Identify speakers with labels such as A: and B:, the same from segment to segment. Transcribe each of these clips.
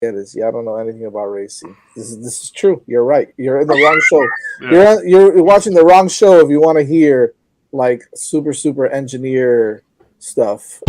A: Get is y'all don't know anything about racing. This is true. You're right. You're in the wrong show.
B: Yeah.
A: You're watching the wrong show if you want to hear like super engineer stuff.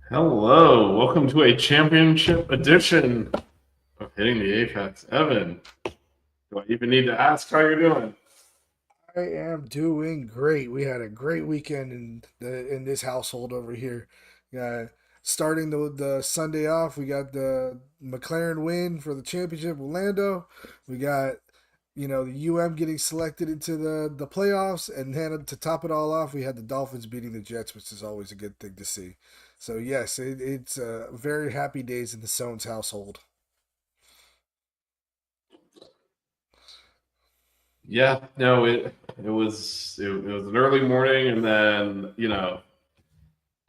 B: Hello, welcome to a championship edition of Hitting the Apex. Evan, do I even need to ask how you're doing?
C: I am doing great. We had a great weekend in this household over here. Yeah, starting the Sunday off, we got the McLaren win for the championship with Lando. We got the UM getting selected into the playoffs, and then to top it all off, we had the Dolphins beating the Jets, which is always a good thing to see. So yes, it's very happy days in the Sones household.
B: Yeah, no, it was an early morning, and then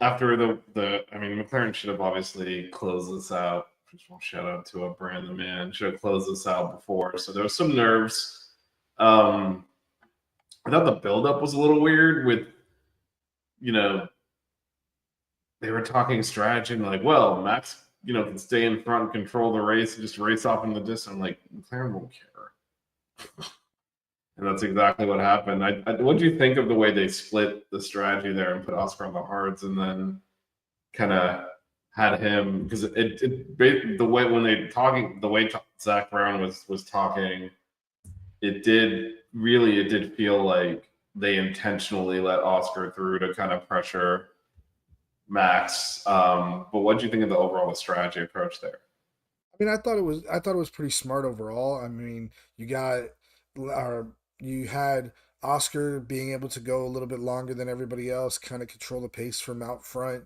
B: after McLaren should have obviously closed this out. Just want to shout out to a Brandon man should have closed this out before, so there was some nerves. Um, I thought the buildup was a little weird with you know they were talking strategy and like, well, Max, can stay in front, control the race, and just race off in the distance. I'm like, McLaren won't care. And that's exactly what happened. What do you think of the way they split the strategy there and put Oscar on the hards, and then kind of had him because the way when they talking the way Zach Brown was talking, it did feel like they intentionally let Oscar through to kind of pressure Max. But what do you think of the overall strategy approach there?
C: I mean, I thought it was pretty smart overall. I mean, you had Oscar being able to go a little bit longer than everybody else, kind of control the pace from out front.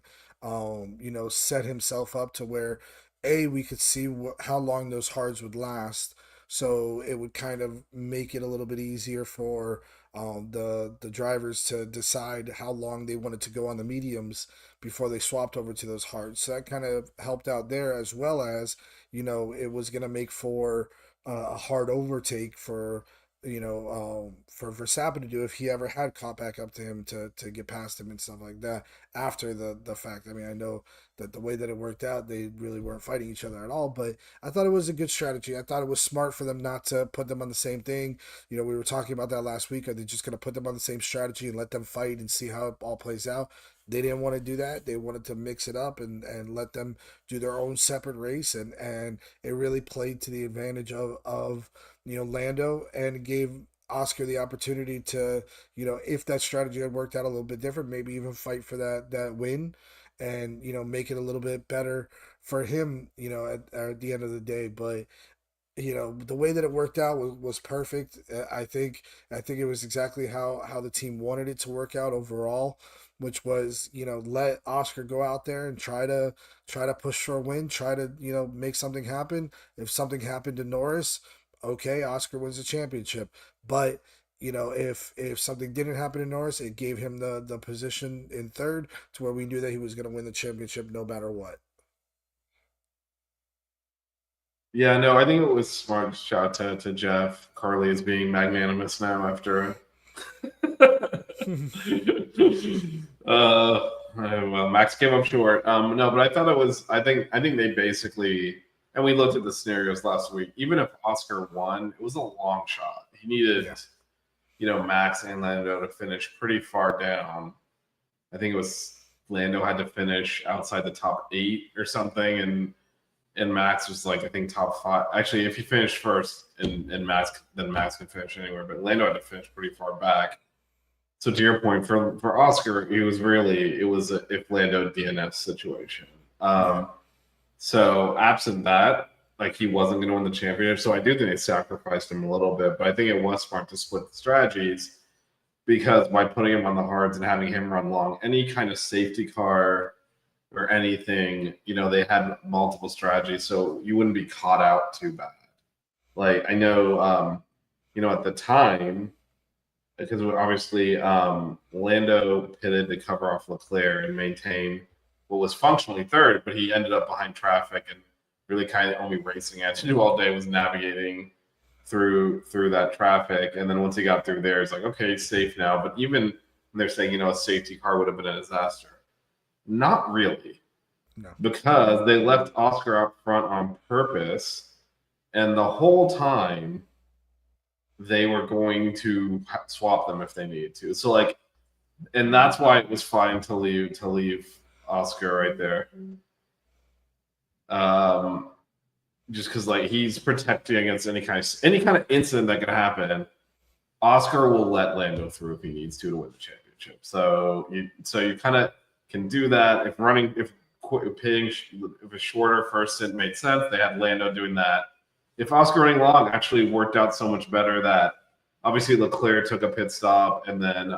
C: Set himself up to where we could see how long those hards would last, so it would kind of make it a little bit easier for the drivers to decide how long they wanted to go on the mediums before they swapped over to those hards. So that kind of helped out there, as well as it was going to make for a hard overtake for Verstappen to do if he ever had caught back up to him to get past him and stuff like that after the fact. I mean, I know that the way that it worked out, they really weren't fighting each other at all, but I thought it was a good strategy. I thought it was smart for them not to put them on the same thing. We were talking about that last week. Are they just going to put them on the same strategy and let them fight and see how it all plays out? They didn't want to do that. They wanted to mix it up and let them do their own separate race, and it really played to the advantage of Lando, and gave Oscar the opportunity to, if that strategy had worked out a little bit different, maybe even fight for that win, and make it a little bit better for him, at the end of the day. But the way that it worked out was perfect. I think it was exactly how the team wanted it to work out overall, which was let Oscar go out there and try to push for a win, try to make something happen. If something happened to Norris, okay, Oscar wins the championship. But if something didn't happen to Norris, it gave him the position in third, to where we knew that he was going to win the championship no matter what.
B: Yeah, no, I think it was smart. Shout out to Jeff. Carly is being magnanimous now after. Well, Max came up short. No, but I thought it was. I think they basically, and we looked at the scenarios last week. Even if Oscar won, it was a long shot. He needed,
C: Yeah.
B: Max and Lando to finish pretty far down. I think it was Lando had to finish outside the top 8 or something, and Max was like I think top 5. Actually, if he finished first and Max, then Max could finish anywhere. But Lando had to finish pretty far back. So to your point, for Oscar, it was a if Lando DNF situation.
C: Yeah.
B: So absent that, like he wasn't going to win the championship. So I do think they sacrificed him a little bit, but I think it was smart to split the strategies because by putting him on the hards and having him run long, any kind of safety car or anything, they had multiple strategies, so you wouldn't be caught out too bad. Like I know, at the time, because obviously Lando pitted to cover off Leclerc and maintain what was functionally third, but he ended up behind traffic and really kind of only racing had to do all day was navigating through that traffic. And then once he got through there, it's like, okay, he's safe now. But even when they're saying, a safety car would have been a disaster. Not really.
C: No.
B: Because they left Oscar up front on purpose. And the whole time they were going to swap them if they needed to. So and that's why it was fine to leave Oscar right there. Just because he's protecting against any kind of incident that could happen. Oscar will let Lando through if he needs to win the championship. So you kind of can do that if a shorter first stint made sense. They had Lando doing that. If Oscar running long actually worked out so much better that obviously Leclerc took a pit stop and then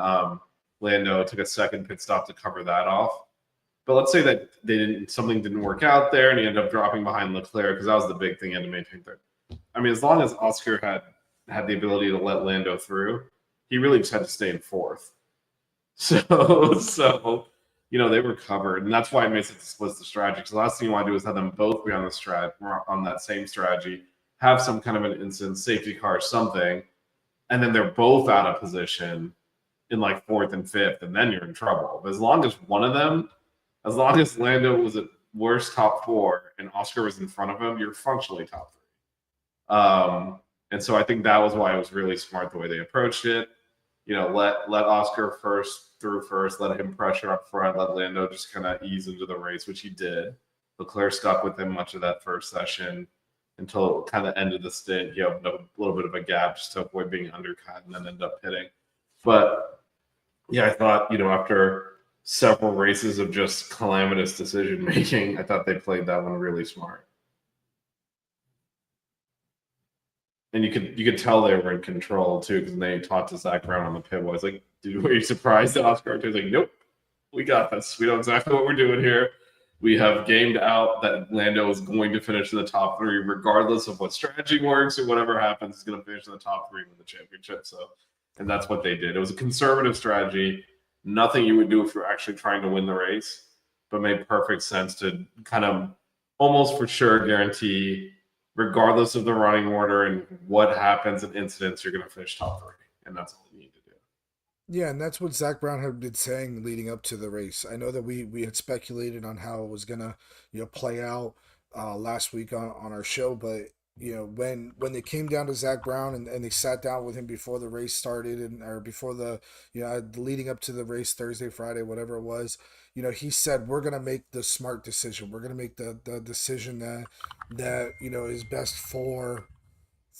B: Lando took a second pit stop to cover that off. But let's say that something didn't work out there and he ended up dropping behind Leclerc because that was the big thing he had to maintain third. I mean, as long as Oscar had the ability to let Lando through, he really just had to stay in fourth. So they were covered, and that's why it makes it split the strategy. Because the last thing you want to do is have them both be on that same strategy, have some kind of an incident, safety car, something, and then they're both out of position in fourth and fifth, and then you're in trouble. But as long as Lando was at worst top four and Oscar was in front of him, you're functionally top three. And so I think that was why it was really smart the way they approached it. Let Oscar through first, let him pressure up front, let Lando just kind of ease into the race, which he did. Leclerc stuck with him much of that first session until kind of ended the stint. He opened up a little bit of a gap just to avoid being undercut and then ended up hitting. But yeah, I thought, after several races of just calamitous decision making, I thought they played that one really smart. And you could tell they were in control too, because they talked to Zach Brown on the pit wall. I was like, dude, were you surprised that Oscar was like, nope, we got this. We know exactly what we're doing here. We have gamed out that Lando is going to finish in the top three, regardless of what strategy works or whatever happens. He's going to finish in the top three with the championship. And that's what they did. It was a conservative strategy. Nothing you would do if you're actually trying to win the race, but made perfect sense to kind of almost for sure guarantee, regardless of the running order and what happens in incidents, you're going to finish top three. And that's all you need to do.
C: Yeah, and that's what Zach Brown had been saying leading up to the race. I know that we had speculated on how it was gonna play out last week on our show, but when they came down to Zach Brown and they sat down with him before the race started or before the leading up to the race Thursday, Friday, whatever it was, he said we're gonna make the smart decision. We're gonna make the decision that is best for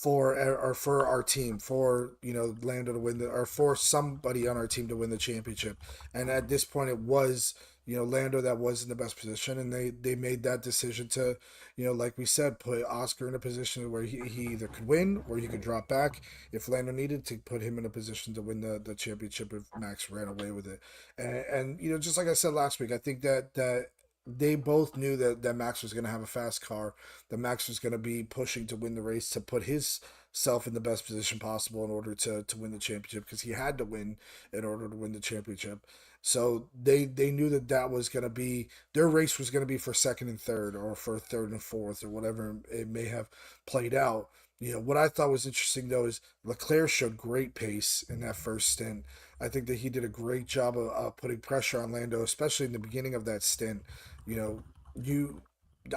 C: our team, for Lando to win or for somebody on our team to win the championship. And at this point it was Lando that was in the best position, and they made that decision to like we said, put Oscar in a position where he either could win or he could drop back if Lando needed to, put him in a position to win the championship if Max ran away with it. And just like I said last week, I think that they both knew that Max was going to have a fast car, that Max was going to be pushing to win the race, to put his self in the best position possible in order to win the championship, because he had to win in order to win the championship. So they knew that was going to be, their race was going to be for second and third, or for third and fourth, or whatever it may have played out. What I thought was interesting, though, is Leclerc showed great pace in that first stint. I think that he did a great job of putting pressure on Lando, especially in the beginning of that stint.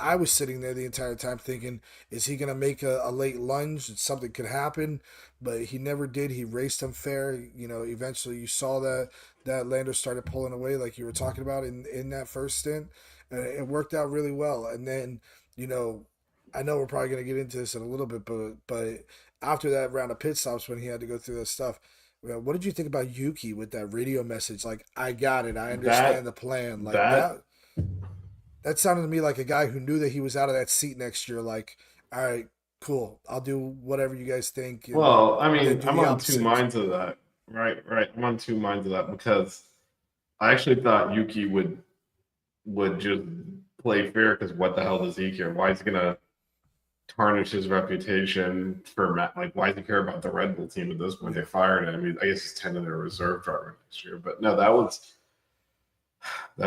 C: I was sitting there the entire time thinking, is he going to make a late lunge? Something could happen, but he never did. He raced him fair. Eventually you saw that Lando started pulling away, like you were talking about in that first stint. And it worked out really well. And then, I know we're probably going to get into this in a little bit, but after that round of pit stops, when he had to go through that stuff, what did you think about Yuki with that radio message? Like, I got it. I understand the plan. Like that sounded to me like a guy who knew that he was out of that seat next year. Like, all right, cool. I'll do whatever you guys think.
B: Well, I mean, I'm on two minds of that. right. I'm on two minds of that because I actually thought Yuki would just play fair because what the hell does he care? Why is he gonna tarnish his reputation for like why does he care about the Red Bull team at this point?
C: Yeah,
B: They fired him. I mean, I guess he's tending a reserve driver next year. But no, that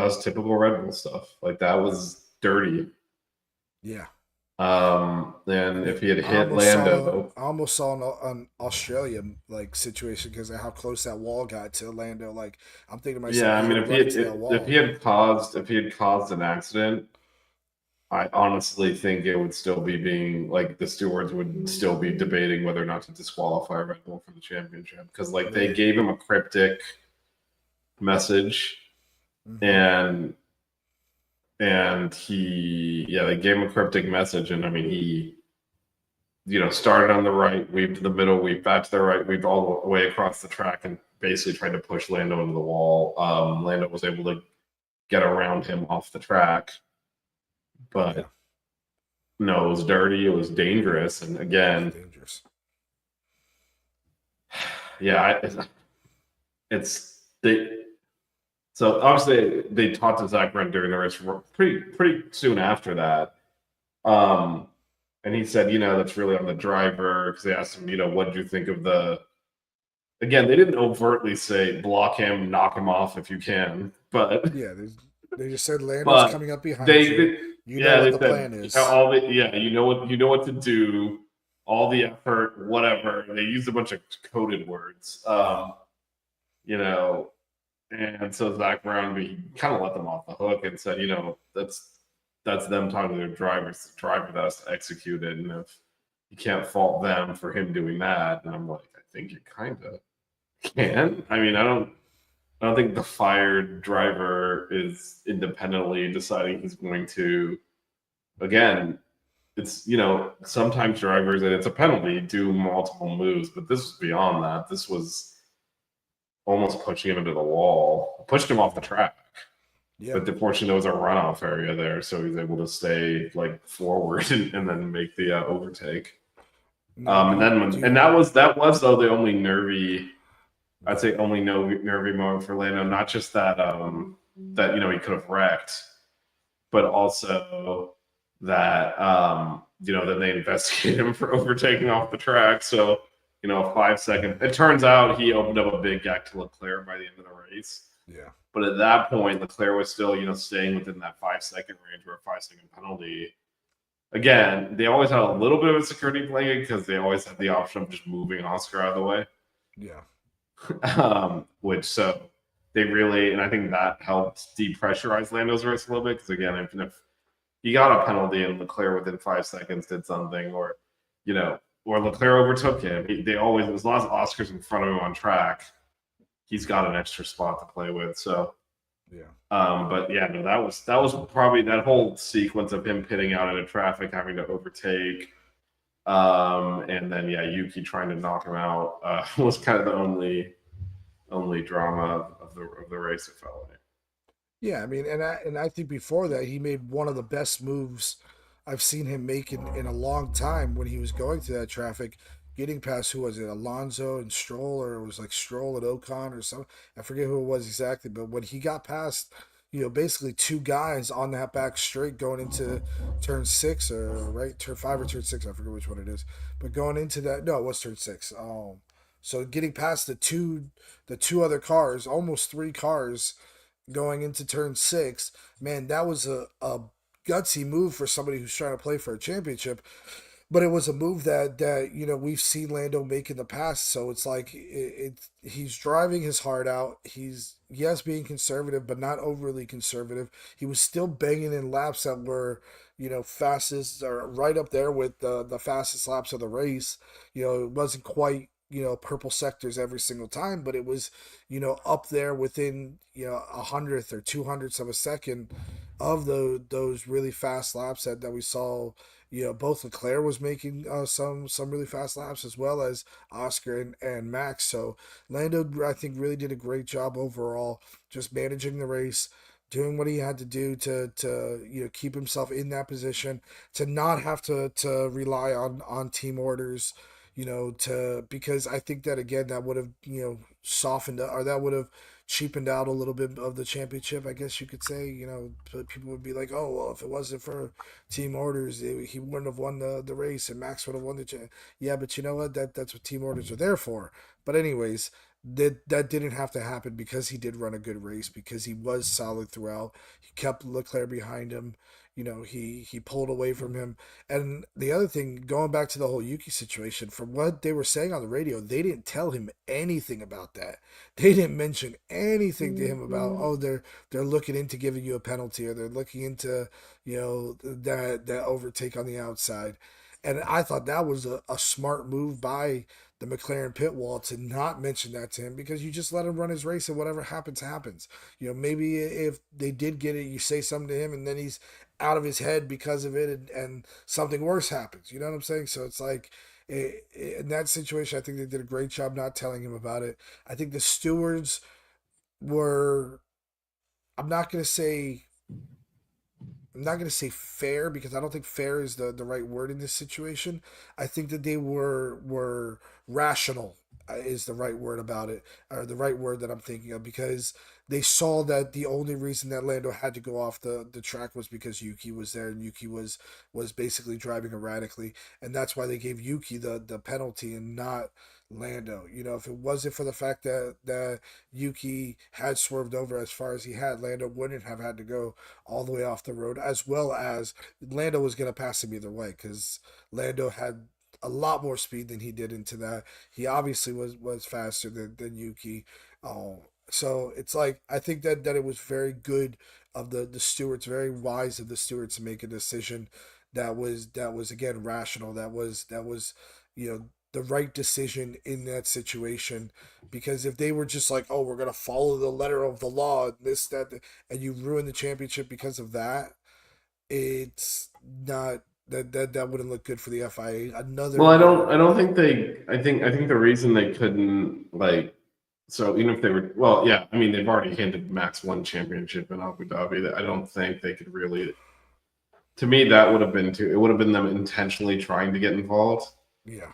B: was typical Red Bull stuff. Like that was dirty.
C: yeah. I
B: And
C: mean,
B: if he had hit Lando,
C: I almost saw an Australia like situation because of how close that wall got to Lando. Like, I'm thinking to myself,
B: yeah, I
C: he
B: mean,
C: had run into that
B: if he
C: wall.
B: had caused an accident, I honestly think it would still be being like the stewards would still be debating whether or not to disqualify Red Bull for the championship because like they
C: Man.
B: gave him a cryptic message
C: Hmm.
B: and they gave him a cryptic message and I mean he started on the right, weaved to the middle, weaved back to the right, weaved all the way across the track and basically tried to push Lando into the wall. Lando was able to get around him off the track,
C: Yeah,
B: but no, it was dirty, it was dangerous, and again,
C: dangerous.
B: yeah, it's they. So obviously they talked to Zach Brown during the race pretty soon after that. Um, and he said, that's really on the driver because they asked him, what did you think of the again, they didn't overtly say block him, knock him off if you can, but
C: Yeah, they just said Lando's
B: but
C: coming up behind
B: they,
C: you.
B: they
C: You know
B: yeah,
C: what
B: they
C: the
B: said
C: plan is.
B: all the yeah, you know what to do, all the effort, whatever. They used a bunch of coded words,
C: Yeah,
B: you know, and so Zach Brown he kind of let them off the hook and said, that's them talking to their drivers, the driver that has to execute it, and if you can't fault them for him doing that, and I'm like, I think you kind of
C: yeah,
B: can. I mean, I don't think the fired driver is independently deciding he's going to. Again, it's sometimes drivers and it's a penalty do multiple moves, but this was beyond that. This was almost pushing him into the wall, pushed him off the track.
C: yeah.
B: But fortunately, there was a runoff area there, so he was able to stay like forward and then make the overtake.
C: Now,
B: And then
C: do
B: and
C: you?
B: that was though the only nervy I'd
C: Yeah,
B: say only no nervy moment for Lando. Not just that he could have wrecked, but also that then they investigated him for overtaking off the track. So 5 second. It turns out he opened up a big gap to Leclerc by the end of the race.
C: yeah,
B: But at that point, Leclerc was still staying within that 5 second range where a 5 second penalty. Again, they always had a little bit of a security blanket because they always had the option of just moving Oscar out of the way.
C: yeah,
B: Which so they really, and I think that helped depressurize Lando's race a little bit because again, if he got a penalty and Leclerc within 5 seconds did something, or Leclerc overtook him, they always as long as Oscar's in front of him on track, he's got an extra spot to play with. So,
C: yeah.
B: but yeah, no, that was probably that whole sequence of him pitting out into traffic, having to overtake. And then yeah, Yuki trying to knock him out was kind of the only drama of the race. It felt like.
C: Yeah, I mean, and I think before that he made one of the best moves I've seen him make in a long time when he was going through that traffic, getting past who was it, Alonso and Stroll, or it was like Stroll and Ocon or something. I forget who it was exactly, but when he got past, basically two guys on that back straight going into turn six or right turn five or turn six, I forget which one it is, but going into that, no, it was turn six. So getting past the two other cars, almost three cars going into turn six, man, that was a gutsy move for somebody who's trying to play for a championship. But it was a move that we've seen Lando make in the past. So it's like he's driving his heart out. He's yes being conservative, but not overly conservative. He was still banging in laps that were fastest or right up there with the fastest laps of the race. It wasn't quite purple sectors every single time, but it was up there within a hundredth or 200ths of a second of those really fast laps that we saw. Both Leclerc was making some really fast laps as well as Oscar and Max. So Lando, I think, really did a great job overall, just managing the race, doing what he had to do to keep himself in that position, to not have to rely on team orders. to because I think that again that would have softened or that would have cheapened out a little bit of the championship. I guess you could say. People would be like, oh well, if it wasn't for team orders, he wouldn't have won the race, and Max would have won the. Yeah, but you know what? That's what team orders are there for. But anyways. That didn't have to happen because he did run a good race because he was solid throughout. He kept Leclerc behind him. He pulled away from him. And the other thing, going back to the whole Yuki situation, from what they were saying on the radio, they didn't tell him anything about that. They didn't mention anything to him about, oh, they're looking into giving you a penalty or they're looking into that overtake on the outside. And I thought that was a smart move by the McLaren pit wall to not mention that to him because you just let him run his race and whatever happens happens. Maybe if they did get it, you say something to him and then he's out of his head because of it, and something worse happens. You know what I'm saying? So it's like in that situation, I think they did a great job not telling him about it. I think the stewards were. I'm not gonna say. I'm not going to say fair because I don't think fair is the right word in this situation. I think that they were rational is the right word about it, or the right word that I'm thinking of, because they saw that the only reason that Lando had to go off the track was because Yuki was there and Yuki was basically driving erratically, and that's why they gave Yuki the penalty and not Lando. If it wasn't for the fact that Yuki had swerved over as far as he had, Lando wouldn't have had to go all the way off the road, as well as Lando was going to pass him either way because Lando had a lot more speed than he did into that. He obviously was faster than Yuki. So it's like I think that it was very good of the stewards, very wise of the stewards to make a decision that was again rational. That was the right decision in that situation, because if they were just like, oh, we're gonna follow the letter of the law and this that and you ruin the championship because of that, it's not that wouldn't look good for the FIA.
B: Well,
C: Another
B: I don't think they. I think the reason they couldn't like. So even if they were, well, yeah, I mean they've already handed Max one championship in Abu Dhabi. I don't think they could really. To me, that would have been too. It would have been them intentionally trying to get involved.
C: yeah,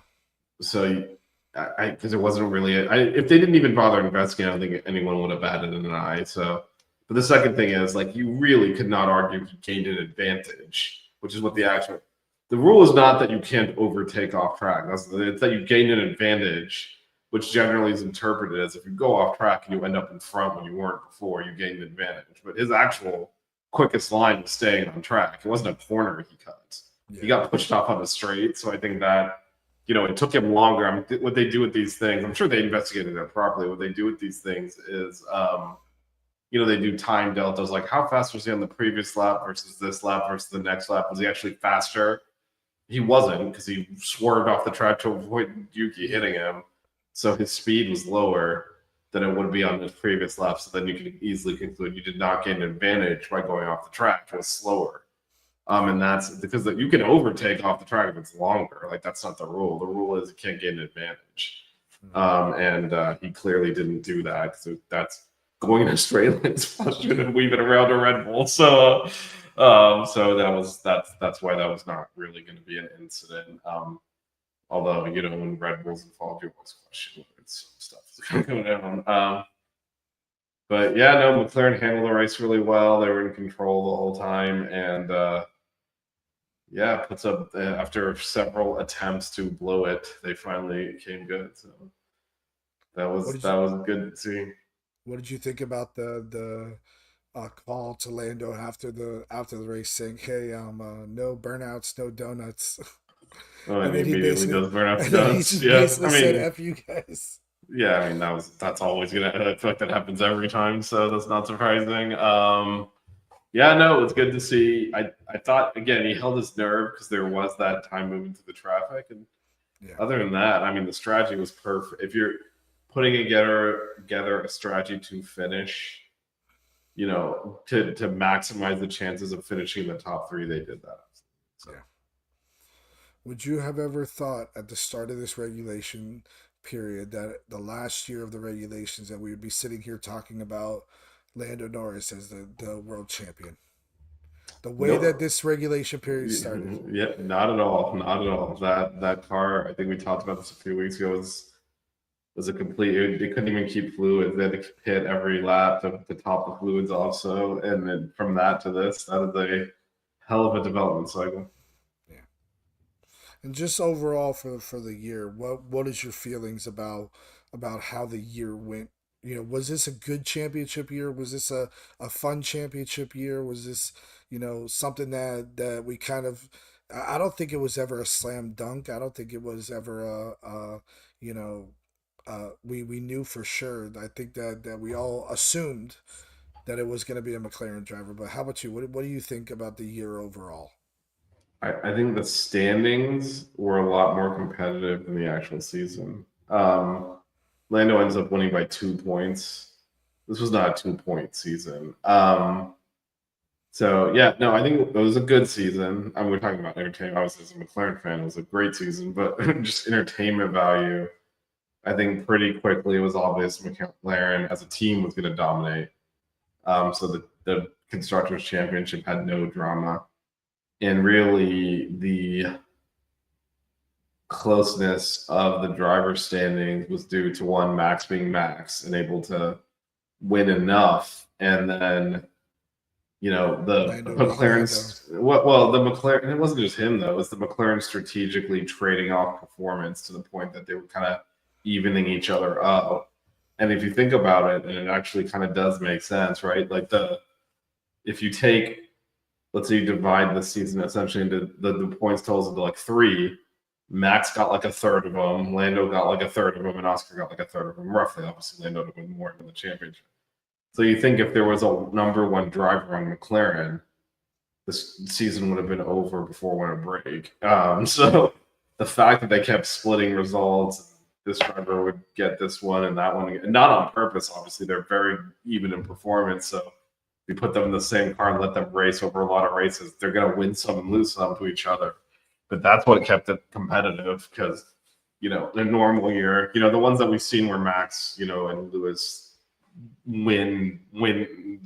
B: So, because it wasn't really. If they didn't even bother investigating, I don't think anyone would have batted an eye. So, but the second thing is like you really could not argue he gained an advantage, which is what the actual. The rule is not that you can't overtake off track. It's that you gain an advantage, which generally is interpreted as if you go off track and you end up in front when you weren't before, you gain an advantage. But his actual quickest line was staying on track. It wasn't a corner he cut. He
C: yeah.
B: got pushed off on the straight. So I think that it took him longer. I mean, what they do with these things, I'm sure they investigated it properly. What they do with these things is, they do time deltas, like how fast was he on the previous lap versus this lap versus the next lap? Was he actually faster? He wasn't because he swerved off the track to avoid Yuki hitting him. So his speed was lower than it would be on his previous lap. So then you can easily conclude you did not gain an advantage by going off the track. It was slower. And that's because you can overtake off the track if it's longer. Like that's not the rule. The rule is you can't get an advantage. And he clearly didn't do that because that's going in a straight line question and weaving around a Red Bull. So that's why that was not really going to be an incident. Although when Red Bull's involved, you always question whether it's stuff is going to go down. But yeah, no, McLaren handled the race really well. They were in control the whole time, and yeah, puts up after several attempts to blow it, they finally came good. So that was good to see.
C: What did you think about the call to Lando after the race saying, "Hey, no burnouts, no donuts,"
B: Well,
C: and
B: and he
C: then he
B: immediately
C: basically
B: goes burn out
C: and
B: the
C: then he
B: guns.
C: just
B: Yeah,
C: basically
B: I
C: said,
B: mean,
C: "F you guys."
B: yeah, I mean that's always gonna. I feel like that happens every time, so that's not surprising. Yeah, no, it was good to see. I thought again he held his nerve because there was that time moving through the traffic, and
C: Yeah.
B: other than that, I mean the strategy was perfect. If you're putting together a strategy to finish, to maximize the chances of finishing in the top three, they did that. So.
C: Yeah. Would you have ever thought at the start of this regulation period that the last year of the regulations that we would be sitting here talking about Lando Norris as the world champion? The way that
B: Nope.
C: this regulation period started.
B: Yeah, not at all. Not at all. That car, I think we talked about this a few weeks ago, was a complete. It couldn't even keep fluids. They had to hit every lap to top the fluids also, and then from that to this, that is a hell of a development cycle.
C: Yeah. And just overall for the year, what is your feelings about how the year went? You know, was this a good championship year? Was this a fun championship year? Was this, something that we kind of I don't think it was ever a slam dunk. I don't think it was ever you know, we knew for sure. I think that we all assumed that it was going to be a McLaren driver. But how about you? What do you think about the year overall?
B: I think the standings were a lot more competitive than the actual season. Lando ends up winning by 2 points. This was not a 2 point season. So yeah, no, I think it was a good season. I mean, we're talking about entertainment. Obviously, as a McLaren fan, it was a great season, but just entertainment value. I think pretty quickly it was obvious McLaren as a team was going to dominate. So the constructors championship had no drama, and really the closeness of the driver standings was due to one Max being Max and able to win enough, and then the
C: Lando being Lando.
B: McLaren's well the McLaren, and it wasn't just him though, it was the McLaren strategically trading off performance to the point that they were kind of evening each other up. And if you think about it, and it actually kind of does make sense, right? Like the if you take, let's say you divide the season essentially into the points totals into like three. Max got like a third of them, Lando got like a third of them, and Oscar got like a third of them, roughly. Obviously, Lando would win more in the championship. So you think if there was a number one driver on McLaren, this season would have been over before winter break. So the fact that they kept splitting results, this driver would get this one and that one, and not on purpose. Obviously, they're very even in performance. So if you put them in the same car and let them race over a lot of races, they're going to win some and lose some to each other. But that's what kept it competitive because, in a normal year, the ones that we've seen where Max, and Lewis win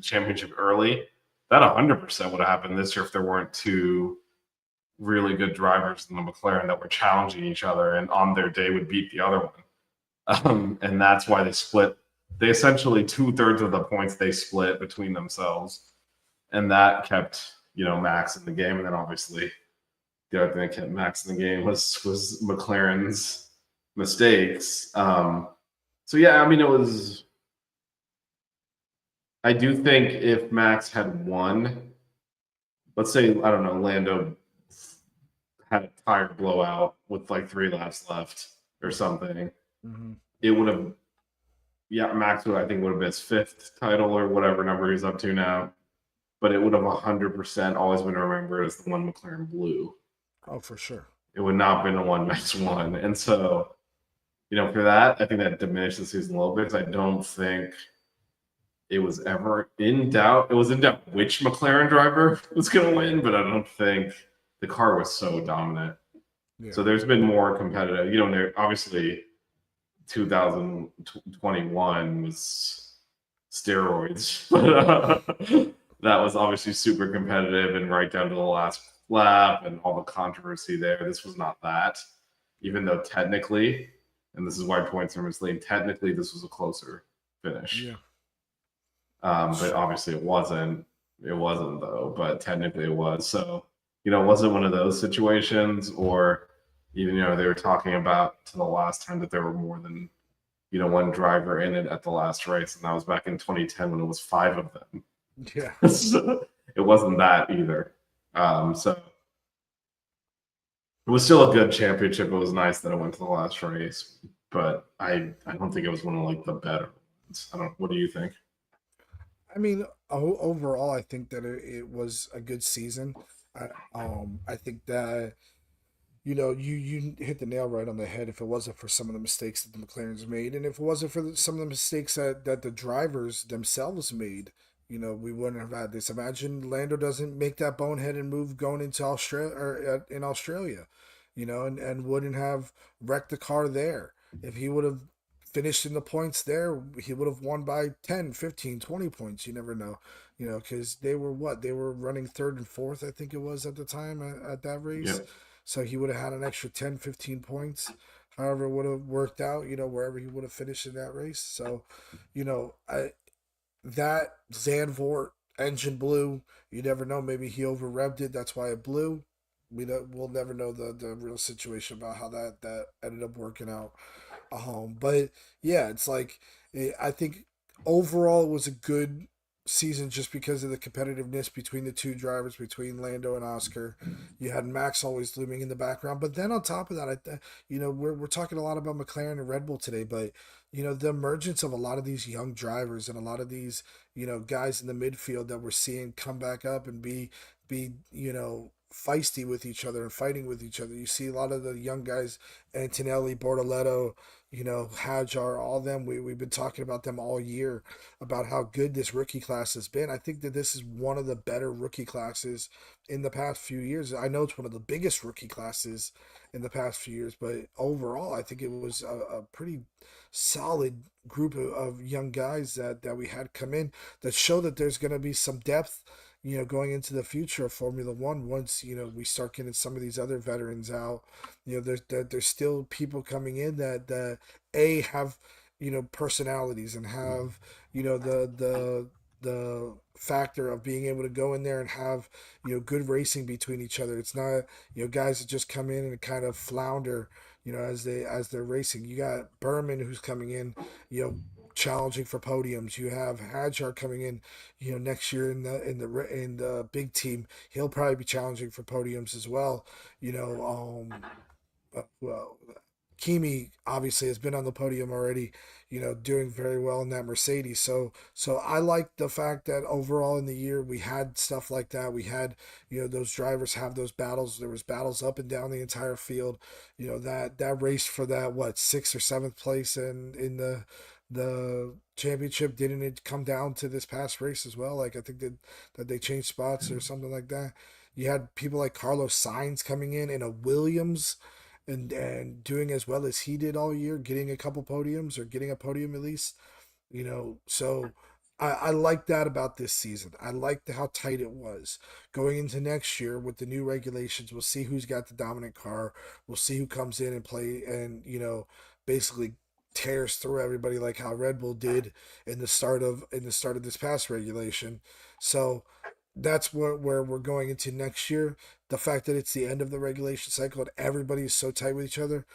B: championship early, that 100% would have happened this year if there weren't two really good drivers in the McLaren that were challenging each other and on their day would beat the other one. And that's why they split. They essentially 2/3 of the points they split between themselves, and that kept Max in the game. And then obviously the other thing that kept Max in the game was McLaren's mistakes. So yeah, I mean it was. I do think if Max had won, let's say, I don't know, Lando had a tire blowout with like 3 laps left or something,
C: Mm-hmm.
B: it would have, yeah, Max would, I think, would have been his fifth title or whatever number he's up to now, but it would have 100% always been remembered as the one McLaren blew.
C: Oh, for sure.
B: It would not have been the one Max won. And so, for that, I think that diminished the season a little bit because I don't think it was ever in doubt. It was in doubt which McLaren driver was going to win, but I don't think the car was so dominant.
C: Yeah.
B: So there's been more competitive. There obviously 2021 was steroids, but that was obviously super competitive and right down to the last lap and all the controversy there. This was not that, even though technically, and this is why points are misleading, technically this was a closer finish.
C: Yeah.
B: But obviously it wasn't. It wasn't though, but technically it was. So, it wasn't one of those situations, or even, they were talking about to the last time that there were more than, one driver in it at the last race. And that was back in 2010 when it was 5 of them.
C: Yeah.
B: So it wasn't that either. So it was still a good championship. It was nice that it went to the last race, but I don't think it was one of like the better ones. What do you think?
C: I mean, overall, I think that it was a good season. I think that you hit the nail right on the head. If it wasn't for some of the mistakes that the McLarens made, and if it wasn't for some of the mistakes that the drivers themselves made, we wouldn't have had this. Imagine Lando doesn't make that boneheaded move going into Australia or in Australia, and wouldn't have wrecked the car there. If he would have finished in the points there, he would have won by 10, 15, 20 points. You never know, because they were what? They were running third and fourth, I think it was at the time at that race.
B: Yep.
C: So he would have had an extra 10, 15 points. However, it would have worked out, wherever he would have finished in that race. So, that Zandvoort engine blew. You never know. Maybe he over revved it. That's why it blew. We'll never know the real situation about how that ended up working out. But yeah, it's like I think overall it was a good season just because of the competitiveness between the two drivers, between Lando and Oscar. You had Max always looming in the background, but then on top of that, we're talking a lot about McLaren and Red Bull today, but the emergence of a lot of these young drivers and a lot of these guys in the midfield that we're seeing come back up and be feisty with each other and fighting with each other. You see a lot of the young guys, Antonelli, Bortoletto, Hajar, all them. We've been talking about them all year about how good this rookie class has been. I think that this is one of the better rookie classes in the past few years. I know it's one of the biggest rookie classes in the past few years, but overall, I think it was a pretty solid group of young guys that we had come in that show that there's going to be some depth going into the future of Formula One. Once we start getting some of these other veterans out, there's still people coming in that have personalities and have the factor of being able to go in there and have good racing between each other. It's not guys that just come in and kind of flounder as they're racing. You got Berman who's coming in, challenging for podiums. You have Hadjar coming in, next year in the big team. He'll probably be challenging for podiums as well. Well, Kimi obviously has been on the podium already, doing very well in that Mercedes. So I like the fact that overall in the year we had stuff like that. We had, those drivers have those battles. There was battles up and down the entire field. That race for that sixth or seventh place in the championship, didn't it come down to this past race as well? Like I think that they changed spots or something like that. You had people like Carlos Sainz coming in a Williams and doing as well as he did all year, getting a couple podiums or getting a podium at least. So I like that about this season. I liked how tight it was. Going into next year with the new regulations, we'll see who's got the dominant car. We'll see who comes in and play and basically tears through everybody like how Red Bull did in the start of this past regulation. So that's where we're going into next year. The fact that it's the end of the regulation cycle and everybody is so tight with each other,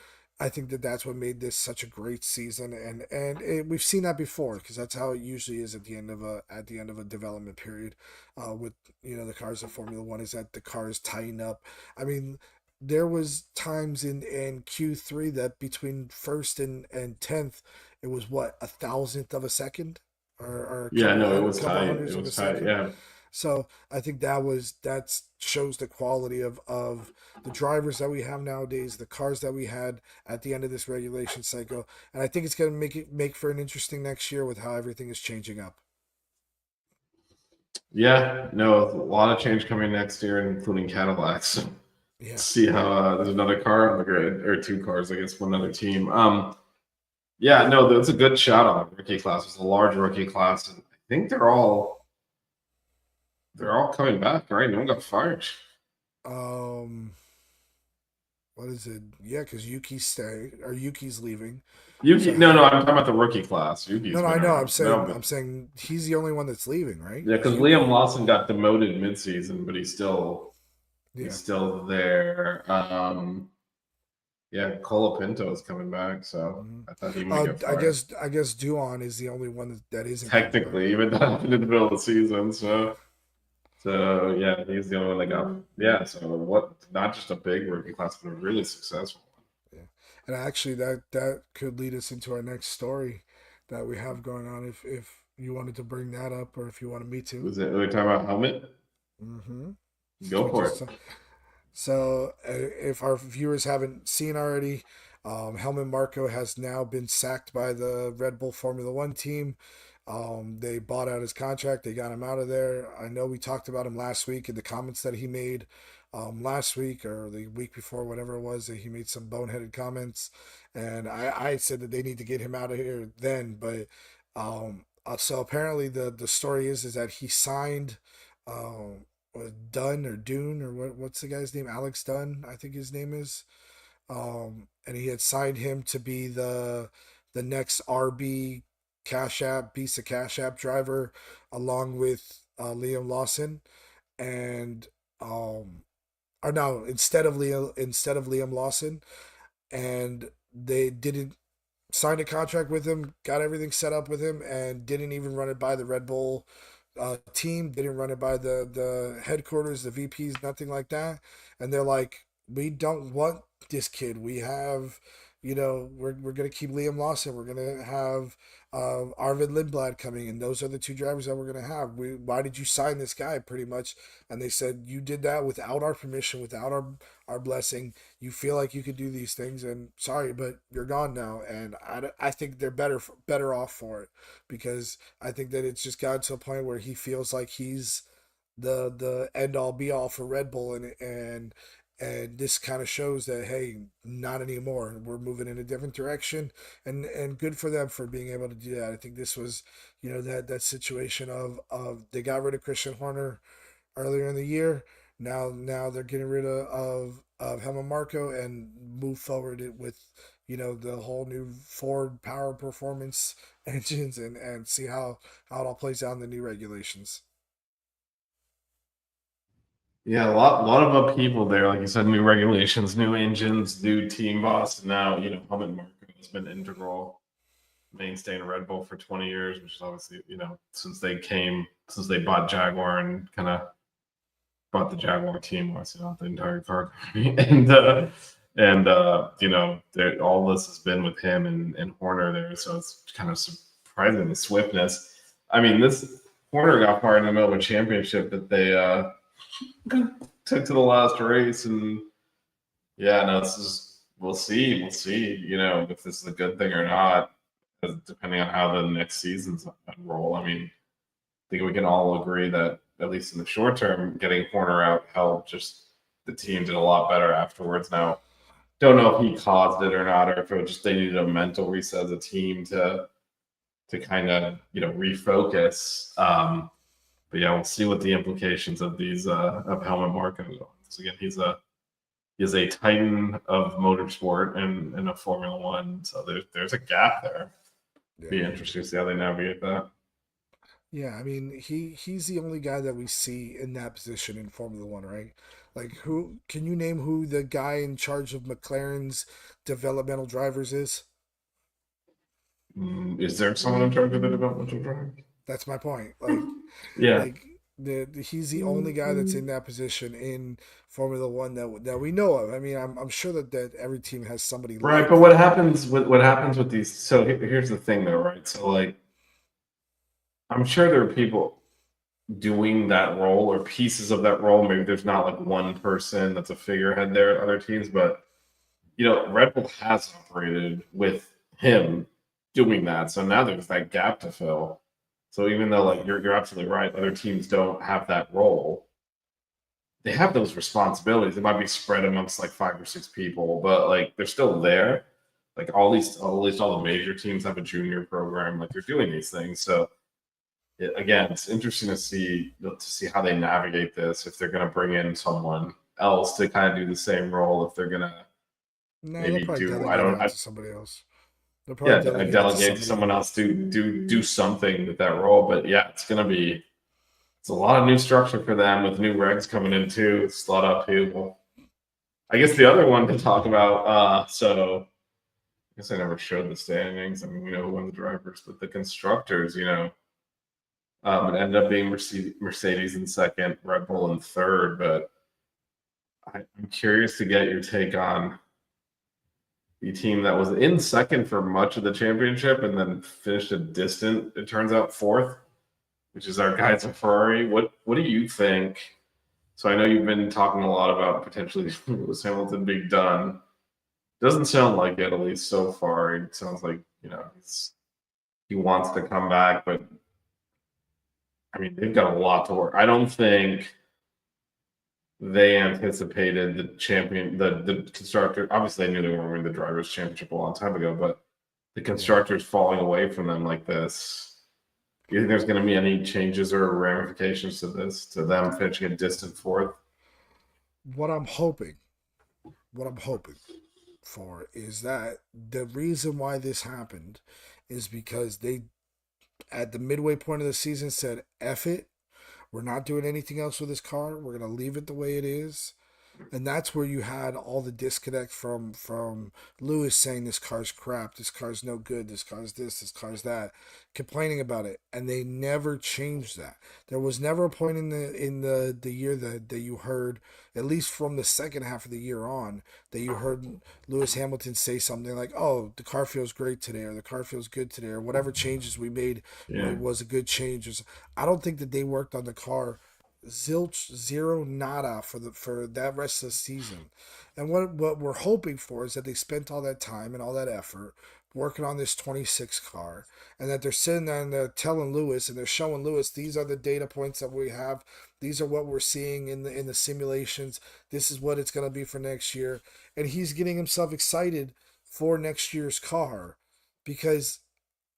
C: I think that that's what made this such a great season. And we've seen that before because that's how it usually is at the end of a development period, with the cars of Formula One, is that the cars tighten up. I mean, there was times in Q3 that between first and 10th, it was what, a thousandth of a second, or a
B: Yeah,
C: couple
B: no, it
C: hundred,
B: was
C: couple
B: tight.
C: hundreds
B: It
C: of a
B: was tight.
C: second.
B: Yeah.
C: So I think that shows the quality of the drivers that we have nowadays, the cars that we had at the end of this regulation cycle, and I think it's going to make for an interesting next year with how everything is changing up.
B: Yeah, no, a lot of change coming next year, including Cadillacs.
C: Yeah.
B: See how there's another car on the grid, or two cars, I guess, one other team. Yeah, no, that's a good shout out. Rookie class. It's a large rookie class, and I think they're all coming back, right? No one got fired.
C: Um. What is it? Yeah, because Yuki's leaving.
B: Yuki,
C: So
B: no, I'm talking about the rookie class. Yuki's
C: no,
B: been
C: I know. I'm
B: around. No,
C: saying
B: but
C: I'm saying he's the only one that's leaving, right?
B: yeah,
C: Is
B: because Liam
C: Yuki?
B: Lawson got demoted mid-season, but he's
C: Yeah.
B: still there. Yeah, Colapinto is coming back, so
C: Mhm.
B: I thought he might get
C: I
B: fired.
C: guess Duan is the only one that isn't coming back.
B: Technically, even though it happened in the middle of the season, so yeah, he's the only one that got. Yeah, so what? Not just a big rookie class, but a really successful one.
C: Yeah, and actually, that could lead us into our next story that we have going on. If you wanted to bring that up, or if you wanted me to.
B: Was it? Are we talking about helmet?
C: Mm-hmm.
B: Go
C: We
B: for
C: just
B: it.
C: So, if our viewers haven't seen already, Helmut Marko has now been sacked by the Red Bull Formula One team. They bought out his contract. They got him out of there. I know we talked about him last week in the comments that he made. last week or the week before, whatever it was, that he made some boneheaded comments, and I said that they need to get him out of here then. But so apparently the story is that he signed Dunn or Dune or what's the guy's name? Alex Dunn, I think his name is. And he had signed him to be the next RB Cash App, Visa Cash App driver, along with Liam Lawson, and or no, instead of Liam Lawson, and they didn't sign a contract with him, got everything set up with him, and didn't even run it by the Red Bull team, didn't run it by the headquarters, the VPs, nothing like that. And they're like, we don't want this kid. We have, we're gonna keep Liam Lawson. We're gonna have Arvid Lindblad coming, and those are the two drivers that we're gonna have. Why did you sign this guy? Pretty much, and they said you did that without our permission, without our blessing. You feel like you could do these things, and sorry, but you're gone now. And I think they're better off for it, because I think that it's just gotten to a point where he feels like he's the end all be all for Red Bull, and this kind of shows that, hey, not anymore. We're moving in a different direction, and good for them for being able to do that. I think this was, that situation of they got rid of Christian Horner earlier in the year. Now they're getting rid of Helmut Marko and move forward with the whole new Ford power performance engines, and see how it all plays out in the new regulations.
B: Yeah, a lot of upheaval there. Like you said, new regulations, new engines, new team boss. And now, Helmut Marko has been integral mainstay in Red Bull for 20 years, which is obviously, since they bought Jaguar and kind of bought the Jaguar team, obviously not the entire car company. All this has been with him and Horner there. So it's kind of surprising the swiftness. I mean, this Horner got fired in the middle of a championship that they took to the last race, and yeah, no, we'll see, if this is a good thing or not, depending on how the next season's roll. I mean, I think we can all agree that at least in the short term, getting Horner out helped. Just the team did a lot better afterwards. Now, don't know if he caused it or not, or if it was just they needed a mental reset as a team to kind of refocus. But yeah, we'll see what the implications of these of Helmut Marko are. So again, he's a titan of motorsport and a Formula One. So there's a gap there.
C: Yeah.
B: Be interesting to see how they navigate that.
C: Yeah, I mean, he's the only guy that we see in that position in Formula One, right? Like, who can you name who the guy in charge of McLaren's developmental drivers is?
B: Is there someone in charge of the developmental drive?
C: That's my point. Like,
B: Yeah.
C: like he's the only guy that's in that position in Formula One that we know of. I mean, I'm sure that every team has somebody
B: Right,
C: like
B: but
C: that.
B: what happens with these? So here's the thing, though, right? So like, I'm sure there are people doing that role or pieces of that role. Maybe there's not like one person that's a figurehead there at other teams, but Red Bull has operated with him doing that. So now there's that gap to fill. So even though like you're absolutely right, other teams don't have that role. They have those responsibilities. They might be spread amongst like 5 or 6 people, but like they're still there. Like at least all the major teams have a junior program. Like they're doing these things. So again, it's interesting to see how they navigate this. If they're going to bring in someone else to kind of do the same role, if they're going to
C: No, they'll
B: maybe
C: probably
B: do
C: delegate it out to somebody else. They'll probably
B: yeah, I
C: delegate it
B: delegate to
C: somebody
B: someone else to do something with that role. But yeah, it's a lot of new structure for them with new regs coming in too. It's a lot of upheaval. I guess the other one to talk about. So I guess I never showed the standings. I mean, we know who won the drivers, but the constructors, it ended up being Mercedes in second, Red Bull in third. But I'm curious to get your take on the team that was in second for much of the championship and then finished a distant, it turns out, fourth, which is our guys at Ferrari. What do you think? So I know you've been talking a lot about potentially Lewis Hamilton being done. Doesn't sound like it, at least so far. It sounds like he wants to come back, but I mean they've got a lot to work. I don't think they anticipated the constructor. Obviously, they knew they were winning the drivers' championship a long time ago, but the constructors falling away from them like this. Do you think there's going to be any changes or ramifications to this, to them finishing a distant fourth?
C: What I'm hoping, what I'm hoping for is that the reason why this happened is because they, at the midway point of the season, said, F it. We're not doing anything else with this car. We're going to leave it the way it is. And that's where you had all the disconnect from Lewis saying this car's crap, this car's no good, this car's this car's that, complaining about it, and they never changed that. There was never a point in the year that you heard, at least from the second half of the year on, that you heard Lewis Hamilton say something like, "Oh, the car feels great today," or "The car feels good today," or whatever changes we made
B: Yeah.
C: was a good change. I don't think that they worked on the car zilch, zero, nada for that rest of the season. And what we're hoping for is that they spent all that time and all that effort working on this 26 car, and that they're sitting there and they're telling Lewis and they're showing Lewis, these are the data points that we have, these are what we're seeing in the simulations, this is what it's going to be for next year, and he's getting himself excited for next year's car, because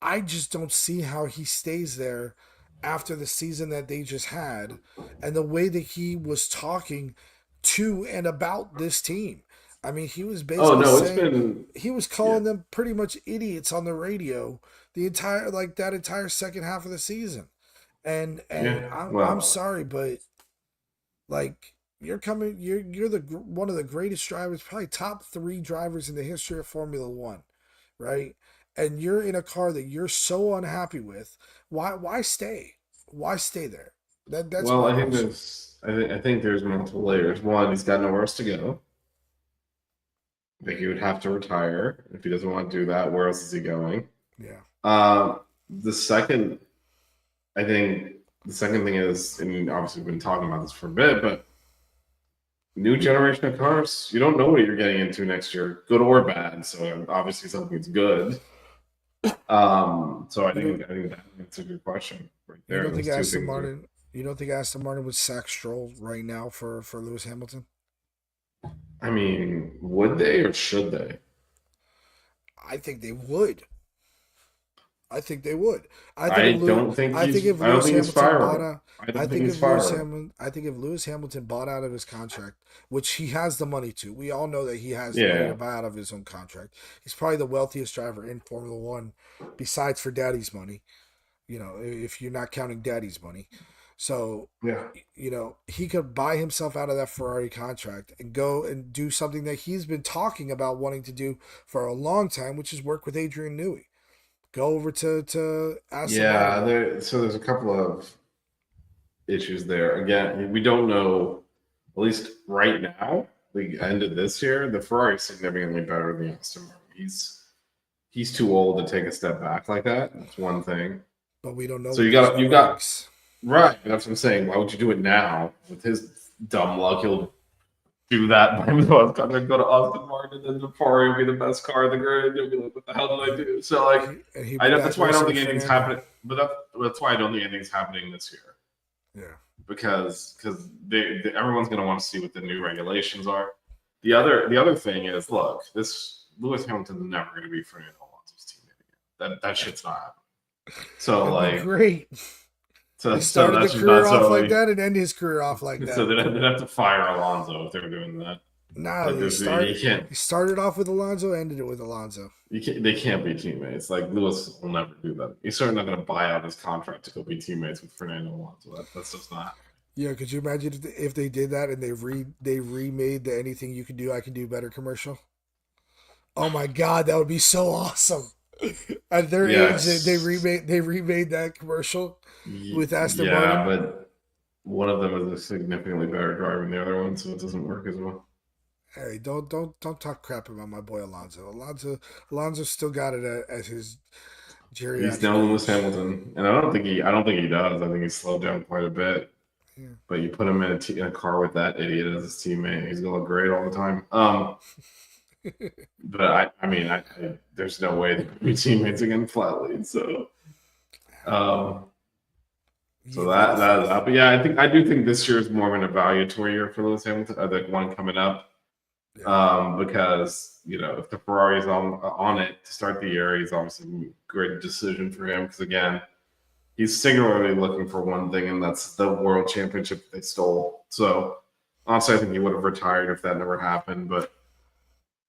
C: I just don't see how he stays there after the season that they just had and the way that he was talking to and about this team. I mean, he was
B: Oh
C: basically
B: no, it's
C: saying,
B: been
C: he was
B: yeah,
C: calling them pretty much idiots on the radio the entire, like, that entire second half of the season. And
B: yeah.
C: I'm
B: Well,
C: sorry, but like, you're the one of the greatest drivers, probably top 3 drivers in the history of Formula 1, right? And you're in a car that you're so unhappy with. Why stay? Why stay there? That's
B: well,
C: my
B: I think
C: question.
B: I think there's multiple layers. One, he's got nowhere else to go. I think he would have to retire if he doesn't want to do that. Where else is he going?
C: Yeah.
B: The second, I think, the second thing is, and obviously we've been talking about this for a bit, but new generation of cars, you don't know what you're getting into next year, good or bad. So obviously something's good. So I
C: You don't
B: think I think that's a good question right
C: you
B: there.
C: don't think
B: Those two
C: Aston
B: things are.
C: Martin you don't think Aston Martin would sack Stroll right now for Lewis Hamilton?
B: I mean, would they or should they?
C: I think they would. I think they would. I think
B: I
C: if Lewis,
B: don't think
C: I think
B: he's.
C: if
B: I don't
C: Lewis
B: think he's
C: Hamilton bought
B: fireable.
C: out,
B: I don't think he's fireable.
C: I think if Lewis Hamilton bought out of his contract, which he has the money to, we all know that he has the money to
B: Yeah,
C: buy out of his own contract. He's probably the wealthiest driver in Formula One, besides for Daddy's money. You know, if you're not counting Daddy's money, so
B: yeah,
C: he could buy himself out of that Ferrari contract and go and do something that he's been talking about wanting to do for a long time, which is work with Adrian Newey. Go over to Aston
B: yeah.
C: Martin.
B: So there's a couple of issues there. Again, we don't know. At least right now, the end of this year, the Ferrari is significantly better than Aston Martin. He's too old to take a step back like that. That's one thing.
C: But we don't know
B: So
C: with
B: you
C: these
B: got
C: new
B: you got
C: regs.
B: right. That's what I'm saying. Why would you do it now with his dumb luck? He'll do that by himself. I'm gonna go to Austin Martin, and the Ferrari will be the best car in the grid. He'll be like, "What the hell did I do?" So like,
C: And he'd
B: I
C: be
B: don't,
C: back
B: that's why I don't
C: racing
B: think
C: with
B: anything's
C: Fernando.
B: happening. But that's why I don't think anything's happening this year
C: Yeah.
B: because everyone's gonna want to see what the new regulations are. The other thing is, look, this Lewis Hamilton's never gonna be Fernando Alonso's teammate again. That shit's not happening. So
C: It'd be
B: like,
C: great.
B: so
C: He
B: so
C: started the
B: that's just not
C: career off like
B: so.
C: that and end his career off like
B: So
C: that.
B: they'd have to fire Alonso if they were doing that.
C: No,
B: Like this, you can't.
C: he started off with Alonso, ended it with Alonso.
B: You can't, they can't be teammates. Like Lewis will never do that. He's certainly not going to buy out his contract to go be teammates with Fernando Alonso. That's just not.
C: Yeah, could you imagine if they did that and they remade the "Anything You Can Do, I Can Do Better" commercial? Oh my God, that would be so awesome. At their age,
B: Yes.
C: they remade that commercial with Aston
B: Yeah,
C: Martin.
B: but one of them is a significantly better driver than the other one, so it doesn't work as well.
C: Hey, don't talk crap about my boy Alonso. Alonso still got it at his
B: He's
C: geriatric
B: known Lewis
C: age.
B: Hamilton, and I don't think he does. I think he's slowed down quite a bit.
C: Yeah.
B: But you put him in a car with that idiot as his teammate, he's gonna look great all the time. But there's no way they could be teammates again flatly. So, um, So
C: For the
B: but yeah, I do think this year is more of an evaluatory year for Lewis Hamilton. I think one coming up,
C: yeah.
B: because if the Ferrari's on it to start the year, he's obviously a great decision for him because again, he's singularly looking for one thing, and that's the world championship they stole. So honestly, I think he would have retired if that never happened, but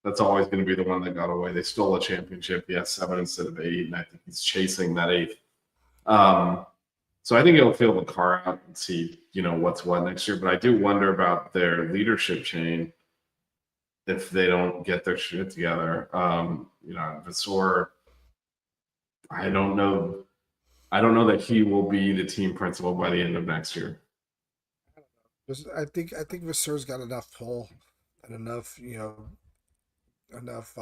B: that's always going to be the one that got away. They stole a championship, yes, 7 instead of 8, and I think he's chasing that 8th. Um, so I think he'll feel the car out and see, what's what next year. But I do wonder about their leadership chain if they don't get their shit together. Vasseur, I don't know. I don't know that he will be the team principal by the end of next year.
C: I think Vasseur got enough pull and enough enough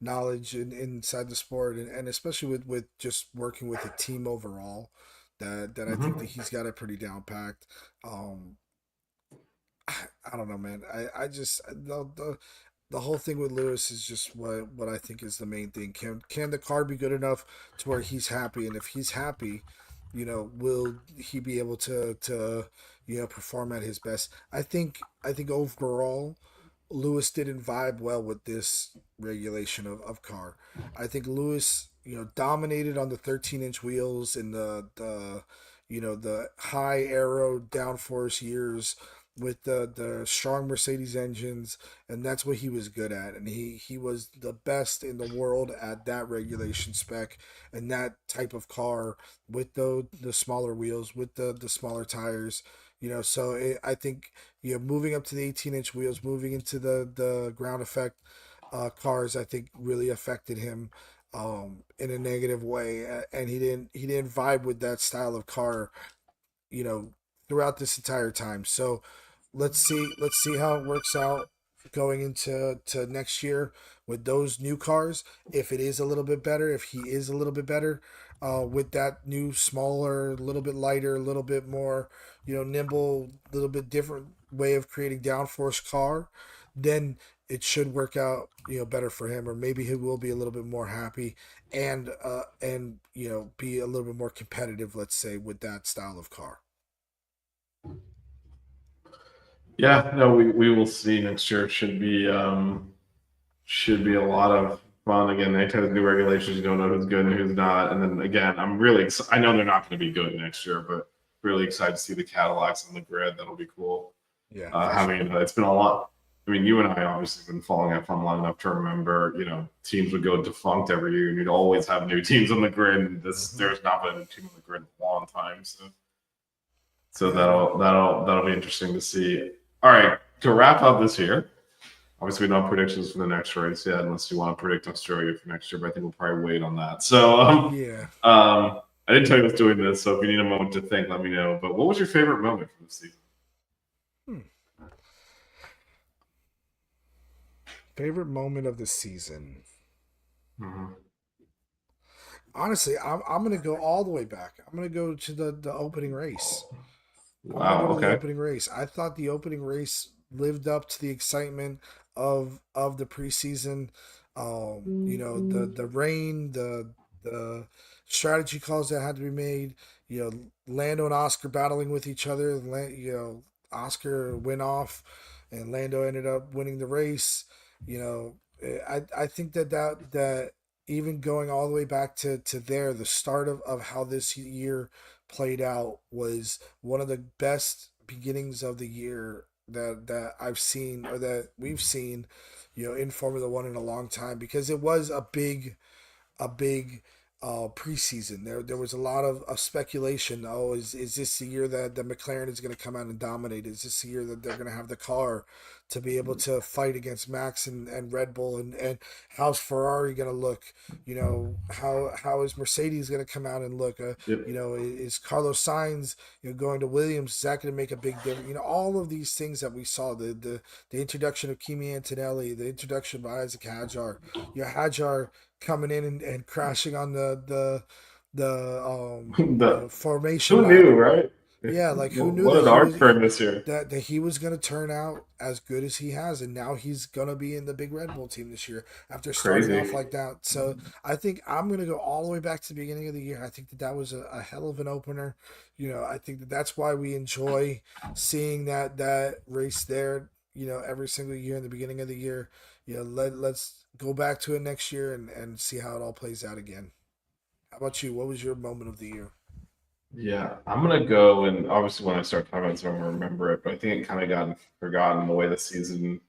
C: knowledge inside the sport, and especially with just working with a team overall, that I think that
B: Mm-hmm.
C: he's got it pretty down packed. Um, I don't know, man. I just the whole thing with Lewis is just what I think is the main thing. Can the car be good enough to where he's happy? And if he's happy, will he be able to perform at his best? I think overall, Lewis didn't vibe well with this regulation of car. I think Lewis, dominated on the 13-inch wheels and the high aero downforce years with the strong Mercedes engines, and that's what he was good at. And he was the best in the world at that regulation spec and that type of car with the smaller wheels, with the smaller tires. I think moving up to the 18-inch wheels, moving into the ground effect cars, I think really affected him in a negative way, and he didn't vibe with that style of car, you know, throughout this entire time. So let's see how it works out going into next year with those new cars. If it is a little bit better, if he is a little bit better with that new, smaller, a little bit lighter, a little bit more, nimble, a little bit different way of creating downforce car, then it should work out, better for him, or maybe he will be a little bit more happy and be a little bit more competitive, let's say, with that style of car.
B: Yeah, no, we will see next year. It should be a lot of fun. Again, anytime there's new regulations, you don't know who's good and who's not. And then again, I know they're not going to be good next year, but really excited to see the Cadillacs on the grid. That'll be cool.
C: Yeah, for sure.
B: It's been a lot. I mean, you and I obviously have been following F1 long enough to remember, teams would go defunct every year, and you'd always have new teams on the grid. And
C: Hmm.
B: there's not been a new team on the grid in a long time, so
C: Yeah, no.
B: that'll be interesting to see. All right, to wrap up this year, obviously we don't have predictions for the next race yet, unless you want to predict Australia for next year. But I think we'll probably wait on that. So,
C: Yeah.
B: I didn't tell you I was doing this, so if you need a moment to think, let me know. But what was your favorite moment from the season?
C: Hmm. Favorite moment of the season.
B: Mm-hmm.
C: Honestly, I'm gonna go all the way back. I'm gonna go to the opening race. I'm gonna go
B: Wow.
C: to the
B: Okay.
C: opening race. I thought the opening race lived up to the excitement of the preseason. The rain, the strategy calls that had to be made. Lando and Oscar battling with each other. Oscar went off, and Lando ended up winning the race. I think that even going all the way back to there, the start of how this year played out was one of the best beginnings of the year that I've seen, or that we've seen, in Formula One in a long time, because it was a big preseason. There was a lot of speculation. Oh, is this the year that the McLaren is going to come out and dominate? Is this the year that they're going to have the car to be able to fight against Max and Red Bull? And how's Ferrari going to look? How is Mercedes going to come out and look?
B: Yep.
C: Is Carlos Sainz going to Williams? Is that going to make a big difference? All of these things that we saw, the introduction of Kimi Antonelli, the introduction of Isaac Hadjar, Hadjar coming in and crashing on the
B: the
C: formation
B: Who knew,
C: ladder.
B: right?
C: Yeah, like who knew
B: What
C: that
B: an art firm this year.
C: that he was going to turn out as good as he has, and now he's going to be in the big Red Bull team this year after starting off
B: Crazy.
C: like that. So I think I'm going to go all the way back to the beginning of the year. I think that was a hell of an opener. I think that's why we enjoy seeing that race there. Every single year in the beginning of the year. Let's go back to it next year and see how it all plays out again. How about you? What was your moment of the year?
B: Yeah, I'm gonna go, and obviously when I start talking about it, so I'm gonna remember it. But I think it kind of got forgotten the way the season,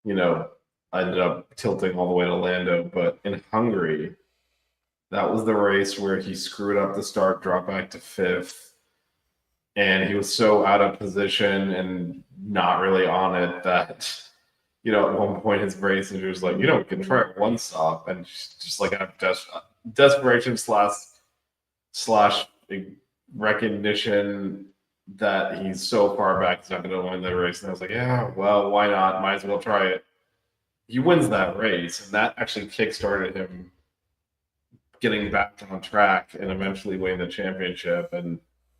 B: you know, I ended up tilting all the way to Lando. But in Hungary, that was the race where he screwed up the start, dropped back to fifth, and he was so out of position and not really on it that at one point his race and he was like, we can try one stop, and just like out of desperation slash recognition that he's so far back he's not going to win the race. And I was like, yeah, well, why not? Might as well try it. He wins that race, and that actually kickstarted him getting back on track and eventually winning the championship. And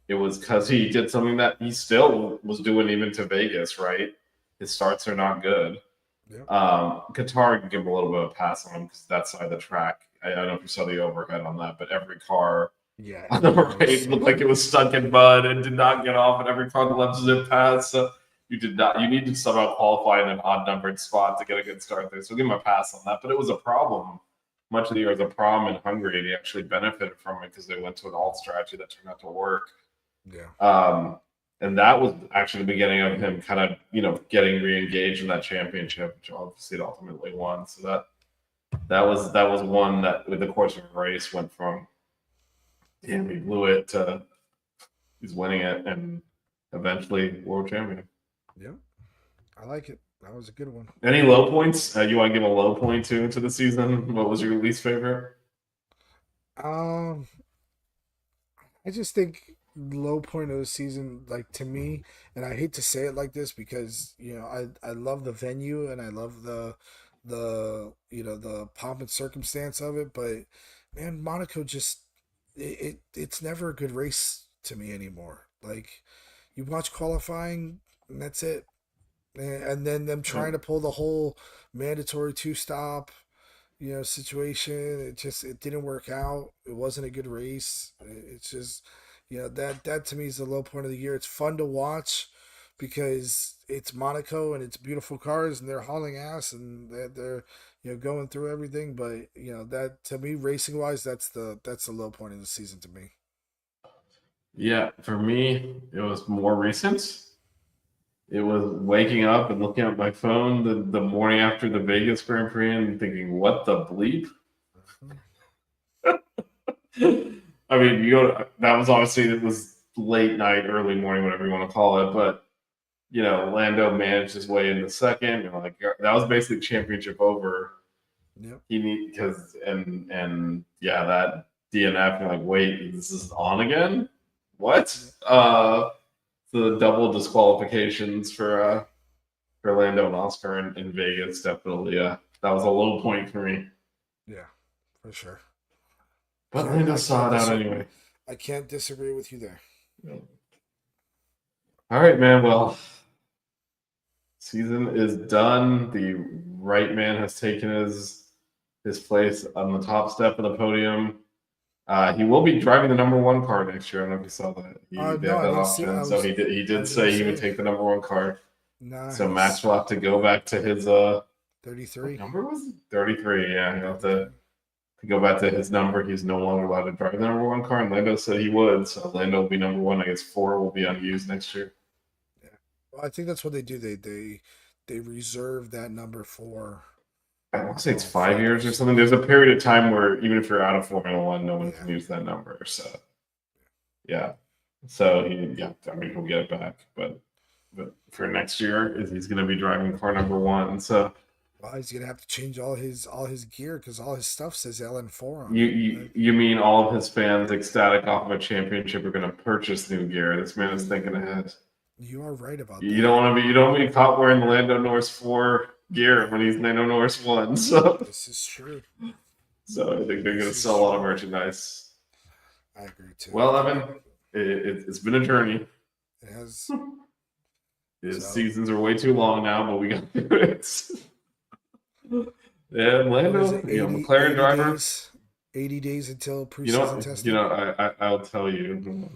B: it was because he did something that he still was doing even to Vegas, right? His starts are not good.
C: Yep.
B: Qatar can give him a little bit of a pass on him because that side of the track. I don't know if you saw the overhead on that, but every car on the right looked like it was stuck in mud and did not get off, and every car on the left zip past. So you need to somehow qualify in an odd numbered spot to get a good start there. So give him a pass on that. But it was a problem. Much of the year was a problem in Hungary, and he actually benefited from it because they went to an alt strategy that turned out to work.
C: Yeah.
B: And that was actually the beginning of him kind of, getting re-engaged in that championship, which obviously it ultimately won. So that was one that with the course of a race went from, damn, he blew it to he's winning it and eventually world champion.
C: Yep. I like it. That was a good one.
B: Any low points? You want to give a low point to the season? What was your least favorite?
C: I just think low point of the season, like to me, and I hate to say it like this because I love the venue and I love the pomp and circumstance of it, but man, Monaco just it's never a good race to me anymore. Like you watch qualifying and that's it, and then them trying to pull the whole mandatory two stop situation. It didn't work out. It wasn't a good race. It's just that to me is the low point of the year. It's fun to watch because it's Monaco and it's beautiful cars and they're hauling ass and they're going through everything. But that to me, racing wise, that's the low point of the season to me.
B: Yeah, for me, it was more recent. It was waking up and looking at my phone the morning after the Vegas Grand Prix and thinking, what the bleep? I mean, that was obviously, it was late night, early morning, whatever you want to call it. But, Lando managed his way into second. That was basically championship over.
C: Yep.
B: That DNF, you're like, wait, this is on again? What? The double disqualifications for Lando and Oscar in Vegas, definitely. That was a low point for me.
C: Yeah, for sure.
B: But Lando saw it out anyway.
C: I can't disagree with you there.
B: Yeah. All right, man. Well, season is done. The right man has taken his place on the top step of the podium. He will be driving the number one car next year. I don't know if you saw that. They have that option. So he did say he would take the number one car.
C: Nice.
B: So Max will have to go back to his
C: 33.
B: What number was it? 33. Yeah, he'll have to go back to his number. He's no longer allowed to drive the number one car, and Lando said he would. So Lando will be number one. I guess 4 will be unused next year.
C: Yeah, well, I think that's what they do. They reserve that number for.
B: I want to say it's 5 years or something. There's a period of time where even if you're out of Formula One, no one can use that number. So, yeah. So he'll get it back. But for next year, he's going to be driving car number one. So,
C: well, he's going to have to change all his gear because all his stuff says LN4 on
B: it. You mean all of his fans ecstatic off of a championship are going to purchase new gear? This man is thinking ahead.
C: You are right about that.
B: You don't want to be caught wearing the Lando Norris 4 gear when he's Lando Norris 1. So
C: this is true.
B: So I think they're going to sell a lot of merchandise.
C: I agree too.
B: Well, Evan, it's been a journey.
C: It has.
B: His
C: So-
B: seasons are way too long now, but we got through it. Yeah,
C: What is
B: Lando,
C: it?
B: McLaren
C: 80
B: driver.
C: days. 80 days until preseason testing.
B: I'll tell you.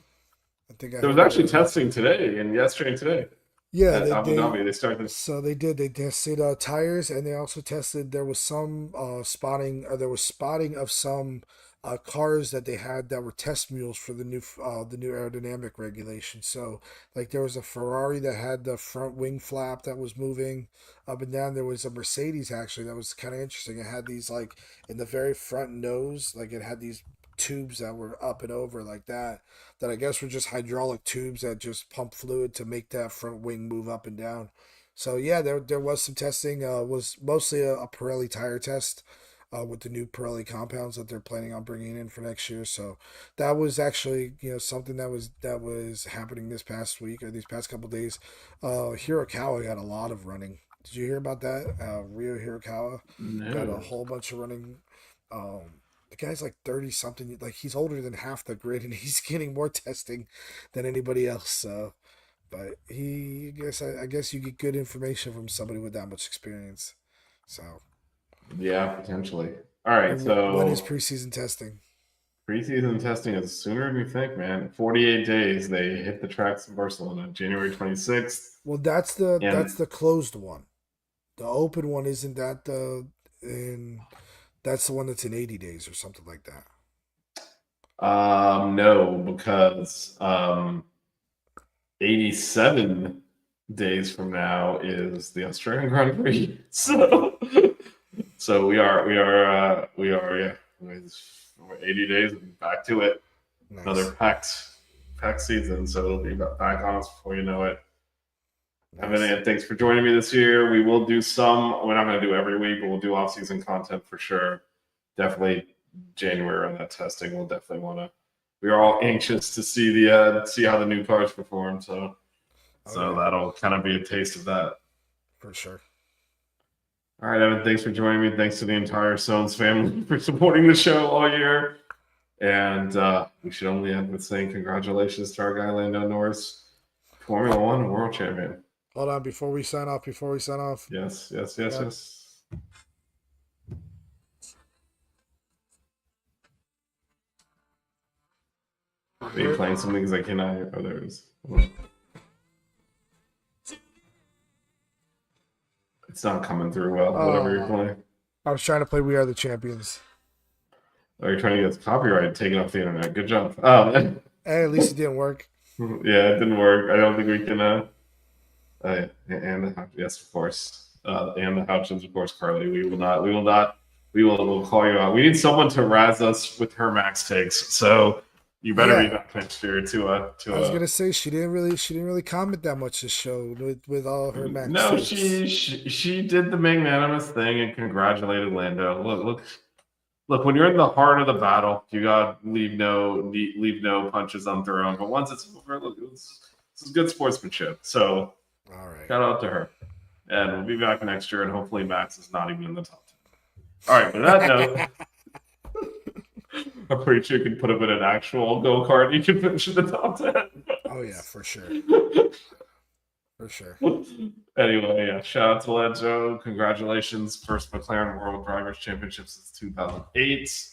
C: I think I
B: There was
C: heard that
B: actually
C: was on
B: testing today and yesterday and today
C: Yeah,
B: at Abu Dhabi. They started.
C: so they did. They tested tires, and they also tested. There was some spotting. There was spotting of some cars that they had that were test mules for the new aerodynamic regulation. So, like, there was a Ferrari that had the front wing flap that was moving up and down. There was a Mercedes actually that was kind of interesting. It had these like in the very front nose, like it had these tubes that were up and over like that I guess were just hydraulic tubes that just pump fluid to make that front wing move up and down. So yeah, there was some testing. Was mostly a Pirelli tire test with the new Pirelli compounds that they're planning on bringing in for next year. So that was actually something that was happening this past week or these past couple days. Hirakawa got a lot of running. Did you hear about that? Ryo Hirakawa got a
B: No.
C: whole bunch of running. The guy's like 30 something, like he's older than half the grid and he's getting more testing than anybody else. So, but I guess you get good information from somebody with that much experience. So,
B: Yeah, potentially. All right,
C: when is
B: so
C: preseason testing?
B: preseason testing is sooner than you think, man. 48 days. They hit the tracks in Barcelona, January 26th.
C: Well,
B: And
C: that's the closed one. The open one isn't that the in that's the one that's in 80 days or something like that.
B: no, because 87 days from now is the Australian Grand Prix. So yeah, we're 80 days and back to it.
C: Nice.
B: Another packed season, so it'll be back on us before you know it.
C: Nice.
B: Evan, thanks for joining me this year. We will do some. We're not going to do every week, but we'll do off-season content for sure. Definitely January on that testing. We'll definitely want to. We are all anxious to see how the new cars perform. So
C: yeah.
B: that'll kind of be a taste of that.
C: For sure.
B: All right, Evan. Thanks for joining me. Thanks to the entire Sones family for supporting the show all year. And we should only end with saying congratulations to our guy Lando Norris, Formula One world champion.
C: Hold on, before we sign off.
B: Yes. Are you playing something? Because I cannot hear. Oh, there it is. It's not coming through well, whatever you're playing.
C: I was trying to play We Are the Champions.
B: Oh, you're trying to get copyright taken off the internet. Good job.
C: Hey, at least it didn't work.
B: Yeah, it didn't work. I don't think we can. Yes, of course. And the Houchins, of course, Carly. We will we'll call you out. We need someone to razz us with her max takes. So you better be back next year to
C: I was gonna say she didn't really comment that much this show with all her max.
B: No,
C: takes.
B: she did the magnanimous thing and congratulated Lando. Look, when you're in the heart of the battle, you got leave no punches unthrown. But once it's over, look, this is good sportsmanship. So,
C: all right,
B: shout out to her, and we'll be back next year. And hopefully, Max is not even in the top 10. All right, with that note, I'm pretty sure you can put him in an actual go kart. You can finish in the top 10.
C: Oh yeah, for sure. For sure.
B: Anyway, yeah, shout out to Lando. Congratulations. First McLaren World Drivers' Championship since 2008.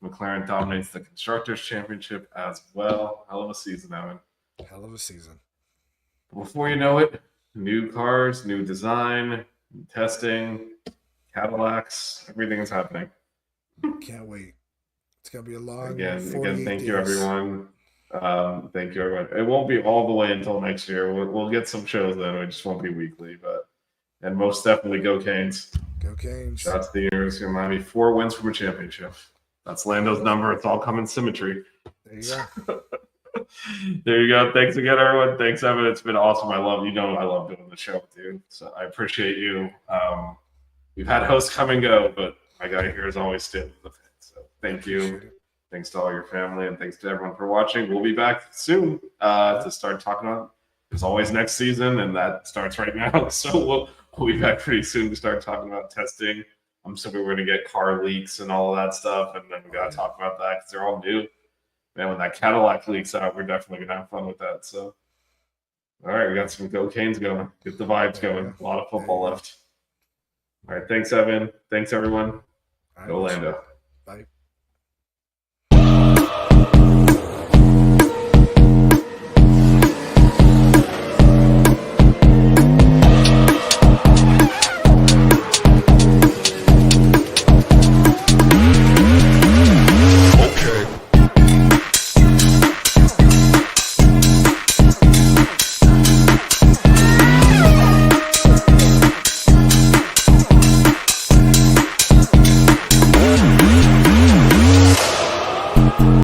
B: McLaren dominates the Constructors' Championship as well. Hell of a season, Evan.
C: Hell of a season.
B: Before you know it, new cars, new design, new testing, Cadillacs, everything is happening.
C: Can't wait. It's going to be a long
B: Again, thank
C: days.
B: you, everyone. Thank you, everyone. It won't be all the way until next year. We'll get some shows then. It just won't be weekly, and most definitely go Canes.
C: Go Canes.
B: Shout out to the University of Miami. 4 wins from a championship. That's Lando's number. It's all come in symmetry.
C: There you go.
B: There you go. Thanks again, everyone. Thanks, Evan. It's been awesome. I love doing the show with you. So I appreciate you. We've had hosts come and go, but my guy here is always still with the fans. So thank you. Thanks to all your family, and thanks to everyone for watching. We'll be back soon to start talking about, as always, next season, and that starts right now. So we'll be back pretty soon to start talking about testing. I'm assuming we're going to get car leaks and all of that stuff, and then we got to talk about that because they're all new. man, when that Cadillac leaks out, we're definitely gonna have fun with that. So, all right, we got some cocaines going. Get the vibes
C: There you
B: going.
C: go.
B: A lot of football
C: There you go.
B: left. All right, thanks, Evan. Thanks, everyone.
C: All right,
B: Go
C: we'll see.
B: Lando.
C: Bye.